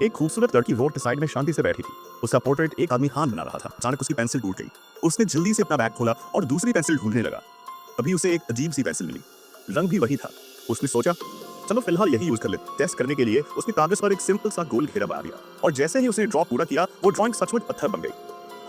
एक खूबसूरत लड़की रोड के साइड में शांति से बैठी थी। उसका पोर्ट्रेट एक आदमी हाथ बना रहा था। अचानक उसकी पेंसिल टूट गई। उसने जल्दी से अपना बैग खोला और दूसरी पेंसिल ढूंढने लगा। तभी उसे एक अजीब सी पेंसिल मिली। रंग भी वही था। उसने सोचा, चलो फिलहाल यही यूज कर लेते। टेस्ट करने के लिए उसने कागज पर एक सिंपल सा गोल घेरा बना दिया और जैसे ही उसने ड्रॉ पूरा किया वो ड्राइंग सचमुच पत्थर बन गई।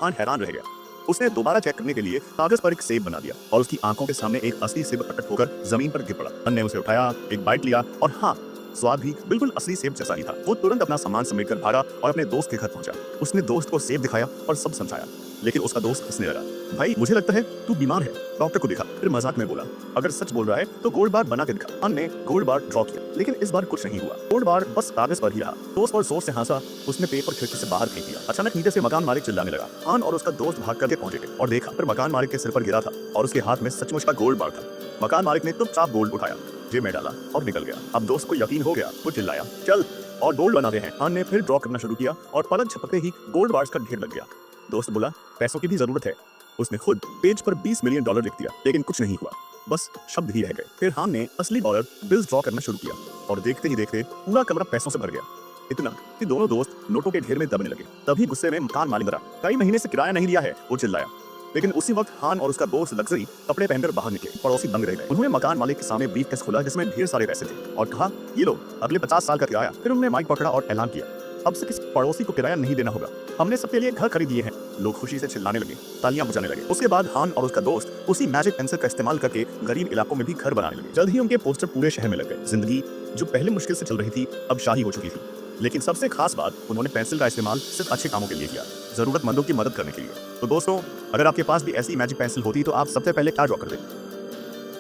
हान हैरान रह गया। उसने दोबारा चेक करने के लिए कागज पर एक सेब बना दिया और उसकी आंखों के सामने एक असली सेब प्रकट होकर जमीन पर गिर पड़ा। हान ने उसे उठाया, एक बाइट लिया और हाँ, स्वाद भी बिल्कुल असली सेब जैसा ही था। वो तुरंत अपना सामान समेटकर भागा और अपने दोस्त के घर पहुंचा। उसने दोस्त को सेब दिखाया और सब समझाया, लेकिन उसका दोस्त हंसने लगा। भाई मुझे लगता है तू बीमार है, डॉक्टर को दिखा। फिर मजाक में बोला, अगर सच बोल रहा है तो गोल्ड बार बना के दिखा। हान ने गोल्ड बार ड्रॉ किया, लेकिन इस बार कुछ नहीं हुआ। गोल्ड बार बस कागज पर ही रहा। दोस्त और जोर से हंसा। उसने पेपर खिड़की से बाहर फेंक दिया। अचानक नीचे से मकान मालिक चिल्लाने लगा। हान और उसका दोस्त भाग करके पहुंचे और देखा फिर मकान मालिक के सिर पर गिरा था और उसके हाथ में सचमुच का गोल्ड बार था। मकान मालिक ने चुपचाप गोल्ड उठाया, जेब में डाला और निकल गया। अब दोस्त को यकीन हो गया। वो चिल्लाया, चल और गोल्ड बनाते हैं। हान ने फिर ड्रॉ करना शुरू किया और पलक झपकते ही गोल्ड बार्स का ढेर लग गया। दोस्त बोला, पैसों की भी जरूरत है। उसने खुद पेज पर $20 मिलियन लिख दिया, लेकिन कुछ नहीं हुआ, बस शब्द ही रह गए। फिर हान ने असली डॉलर बिल्स ड्रॉ करना शुरू किया और देखते ही देखते पूरा कमरा पैसों से भर गया। इतना कि दोनों दोस्त नोटों के ढेर में दबने लगे। तभी गुस्से में मकान मालिक डरा। कई महीने से किराया नहीं लिया है, वो चिल्लाया। लेकिन उसी वक्त हान और उसका दोस्त लग्जरी कपड़े पहनकर बाहर निकले। पड़ोसी दंग रह गए। उन्होंने मकान मालिक के सामने ब्रीफकेस खोला जिसमें ढेर सारे पैसे थे और कहा, ये लो अगले 50 साल का किराया। फिर उन्होंने माइक पकड़ा और ऐलान किया, अब से किसी पड़ोसी को किराया नहीं देना होगा, हमने सबके लिए घर खरीद दिए हैं। लोग खुशी से चिल्लाने लगे, तालियां बजाने लगे। उसके बाद हान और उसका दोस्त उसी मैजिक पेंसिल का इस्तेमाल करके गरीब इलाकों में भी घर बनाने लगे। जल्द ही उनके पोस्टर पूरे शहर में लग गए। जिंदगी जो पहले मुश्किल से चल रही थी अब शाही हो चुकी थी। लेकिन सबसे खास बात, उन्होंने पेंसिल का इस्तेमाल सिर्फ अच्छे कामों के लिए किया, जरूरतमंदों की मदद करने के लिए। तो दोस्तों, अगर आपके पास भी ऐसी मैजिक पेंसिल होती तो आप सबसे पहले क्या ड्रॉ करते?